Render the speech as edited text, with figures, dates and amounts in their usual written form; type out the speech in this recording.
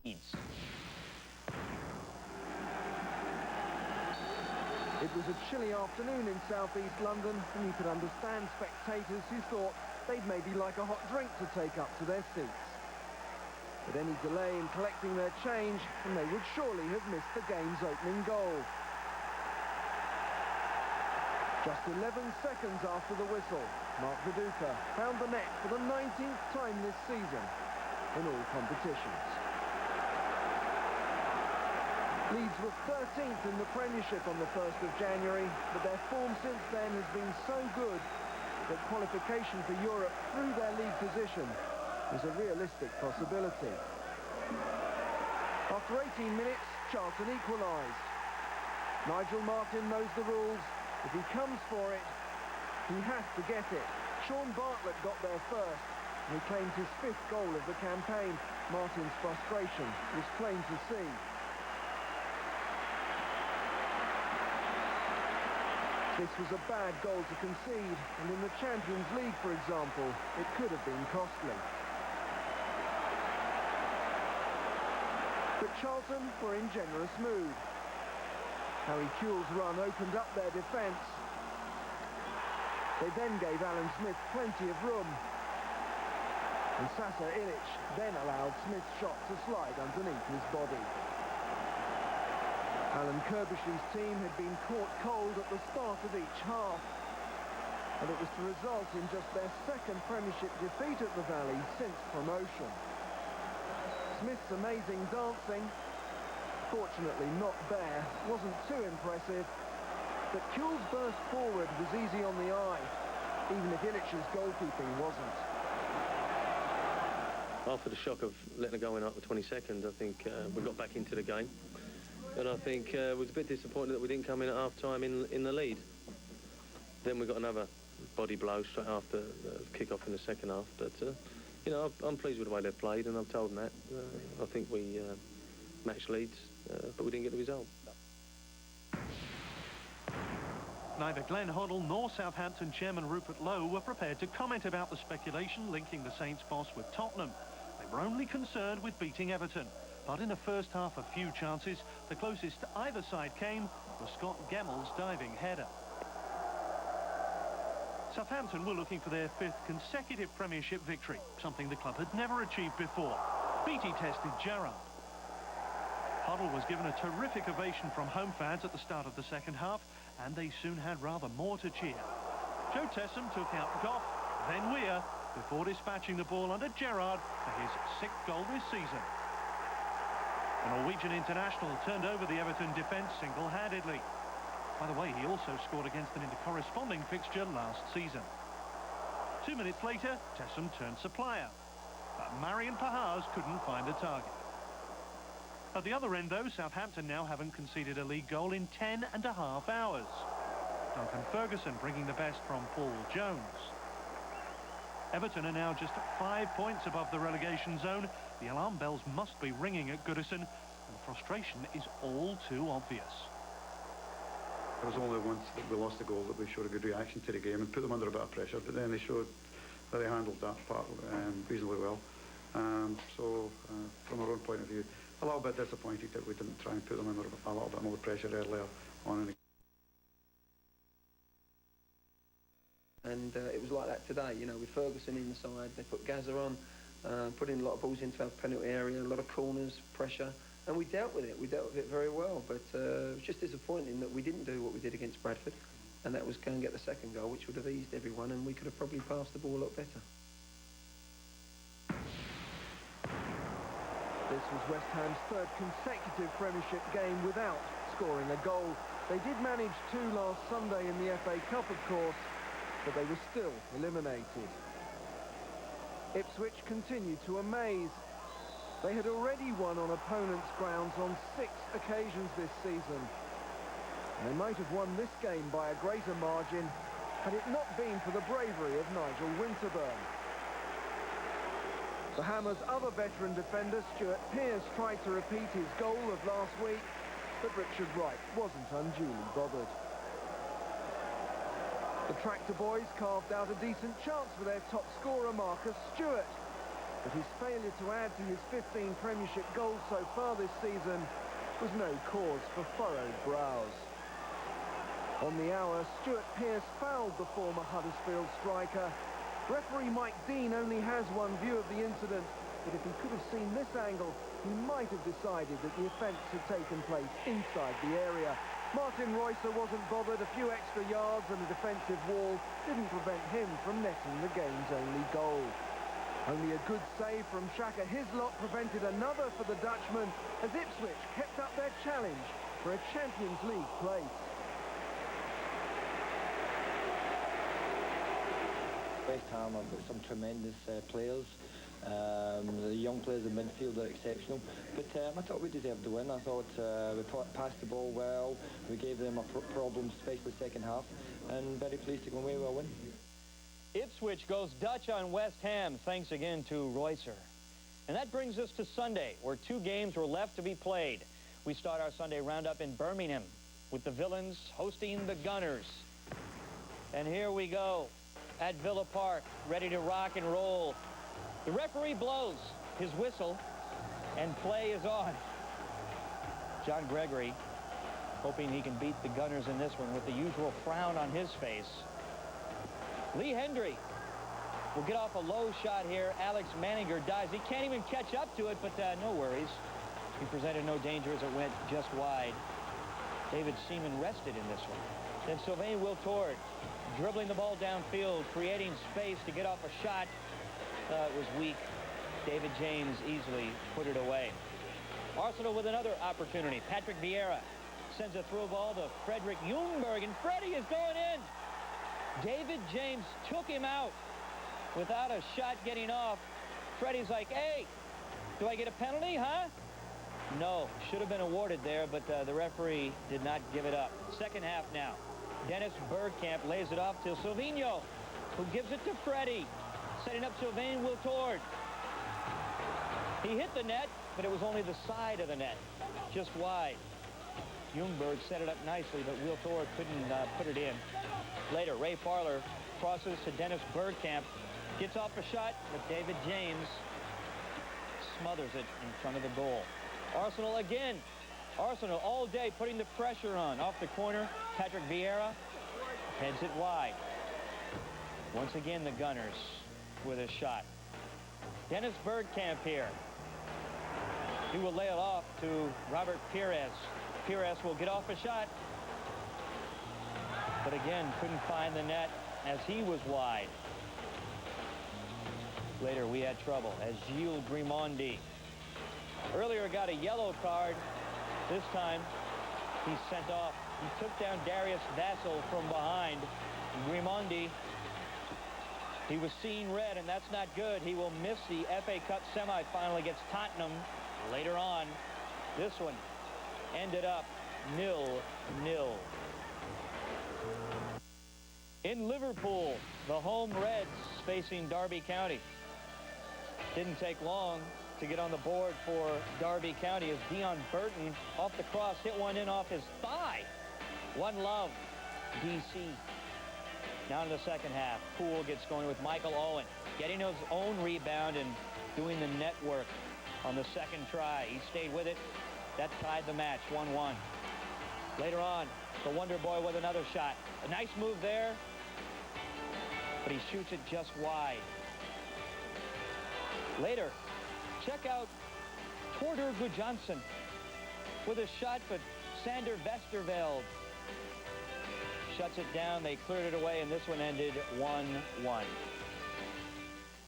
leads. It was a chilly afternoon in southeast London, and you could understand spectators who thought they'd maybe like a hot drink to take up to their seats. But any delay in collecting their change, and they would surely have missed the game's opening goal. Just 11 seconds after the whistle, Mark Viduka found the net for the 19th time this season in all competitions. Leeds were 13th in the Premiership on the 1st of January, but their form since then has been so good that qualification for Europe through their league position is a realistic possibility. After 18 minutes, Charlton equalised. Nigel Martin knows the rules. If he comes for it, he has to get it. Sean Bartlett got there first, and he claimed his 5th goal of the campaign. Martin's frustration was plain to see. This was a bad goal to concede, and in the Champions League, for example, it could have been costly. But Charlton were in generous mood. Harry Kewell's run opened up their defence. They then gave Alan Smith plenty of room. And Sasa Ilic then allowed Smith's shot to slide underneath his body. Alan Kirbishley's team had been caught cold at the start of each half, and it was to result in just their 2nd Premiership defeat at the Valley since promotion. Smith's amazing dancing, fortunately not bare, wasn't too impressive, but Kewell's burst forward was easy on the eye, even if Ilic's goalkeeping wasn't. After the shock of letting it go in after 20 seconds, I think we got back into the game. And I think it was a bit disappointing that we didn't come in at half-time in the lead. Then we got another body blow straight after the kick-off in the second half. But, you know, I'm pleased with the way they've played, and I've told them that. I think we matched Leeds, but we didn't get the result. Neither Glenn Hoddle nor Southampton chairman Rupert Lowe were prepared to comment about the speculation linking the Saints boss with Tottenham. They were only concerned with beating Everton. But in the first half, a few chances. The closest either side came was Scott Gemmell's diving header. Southampton were looking for their 5th consecutive Premiership victory, something the club had never achieved before. Beattie tested Gerrard. Hoddle was given a terrific ovation from home fans at the start of the second half, and they soon had rather more to cheer. Joe Tessum took out Goff, then Weir, before dispatching the ball under Gerrard for his 6th goal this season. The Norwegian international turned over the Everton defence single-handedly. By the way, he also scored against them in the corresponding fixture last season. 2 minutes later, Tessum turned supplier, but Marion Pahars couldn't find a target. At the other end, though, Southampton now haven't conceded a league goal in 10.5 hours. Duncan Ferguson bringing the best from Paul Jones. Everton are now just 5 points above the relegation zone. The alarm bells must be ringing at Goodison, and the frustration is all too obvious. It was only once that we lost the goal that we showed a good reaction to the game and put them under a bit of pressure, but then they showed that they handled that part reasonably well. So from our own point of view, a little bit disappointed that we didn't try and put them under a little bit more pressure earlier on in the game. And it was like that today, you know, with Ferguson in the side. They put Gazza on, put in a lot of balls into our penalty area, a lot of corners, pressure, and we dealt with it. We dealt with it very well, but it was just disappointing that we didn't do what we did against Bradford, and that was go and get the 2nd goal, which would have eased everyone, and we could have probably passed the ball a lot better. This was West Ham's 3rd consecutive Premiership game without scoring a goal. They did manage 2 last Sunday in the FA Cup, of course, but they were still eliminated. Ipswich continued to amaze. They had already won on opponents' grounds on 6 occasions this season. And they might have won this game by a greater margin had it not been for the bravery of Nigel Winterburn. The Hammers' other veteran defender, Stuart Pearce, tried to repeat his goal of last week, but Richard Wright wasn't unduly bothered. The Tractor Boys carved out a decent chance for their top scorer, Marcus Stewart. But his failure to add to his 15 Premiership goals so far this season was no cause for furrowed brows. On the hour, Stuart Pearce fouled the former Huddersfield striker. Referee Mike Dean only has one view of the incident, but if he could have seen this angle, he might have decided that the offence had taken place inside the area. Martin Reusser wasn't bothered. A few extra yards and a defensive wall didn't prevent him from netting the game's only goal. Only a good save from Shaka Hislop prevented another for the Dutchman as Ipswich kept up their challenge for a Champions League place. West Ham have got some tremendous players. The young players in midfield are exceptional, but I thought we deserved the win. I thought we passed the ball well, we gave them a problem, especially second half, and very pleased to go away with a win. Ipswich goes Dutch on West Ham, thanks again to Reusser. And that brings us to Sunday, where 2 games were left to be played. We start our Sunday roundup in Birmingham, with the Villains hosting the Gunners. And here we go, at Villa Park, ready to rock and roll. The referee blows his whistle, and play is on. John Gregory, hoping he can beat the Gunners in this one with the usual frown on his face. Lee Hendry will get off a low shot here. Alex Manninger dives. He can't even catch up to it, but no worries. He presented no danger as it went just wide. David Seaman rested in this one. Then Sylvain Wiltord dribbling the ball downfield, creating space to get off a shot. It was weak. David James easily put it away. Arsenal with another opportunity. Patrick Vieira sends a through ball to Frederick Ljungberg, and Freddie is going in. David James took him out without a shot getting off. Freddie's like, hey, do I get a penalty, huh? No, should have been awarded there, but the referee did not give it up. Second half now. Dennis Bergkamp lays it off to Silvino, who gives it to Freddie, setting up Sylvain Wiltord. He hit the net, but it was only the side of the net, just wide. Ljungberg set it up nicely, but Wiltord couldn't put it in. Later, Ray Farler crosses to Dennis Bergkamp, gets off a shot, but David James smothers it in front of the goal. Arsenal again. Arsenal all day putting the pressure on. Off the corner, Patrick Vieira heads it wide. Once again, the Gunners with a shot. Dennis Bergkamp here. He will lay it off to Robert Pires. Pires will get off a shot, but again couldn't find the net as he was wide. Later we had trouble as Gilles Grimondi earlier got a yellow card. This time he's sent off. He took down Darius Vassell from behind. Grimondi, he was seeing red, and that's not good. He will miss the FA Cup semifinal against Tottenham later on. This one ended up 0-0. In Liverpool, the home Reds facing Derby County. Didn't take long to get on the board for Derby County as Dion Burton off the cross hit one in off his thigh. 1-0, DC. Now in the second half, Poole gets going with Michael Owen, getting his own rebound and doing the net work on the second try. He stayed with it. That tied the match, 1-1. Later on, the Wonder Boy with another shot. A nice move there, but he shoots it just wide. Later, check out Tordur Gudjonsson with a shot, but Sander Vesterveld shuts it down. They cleared it away, and this one ended 1-1.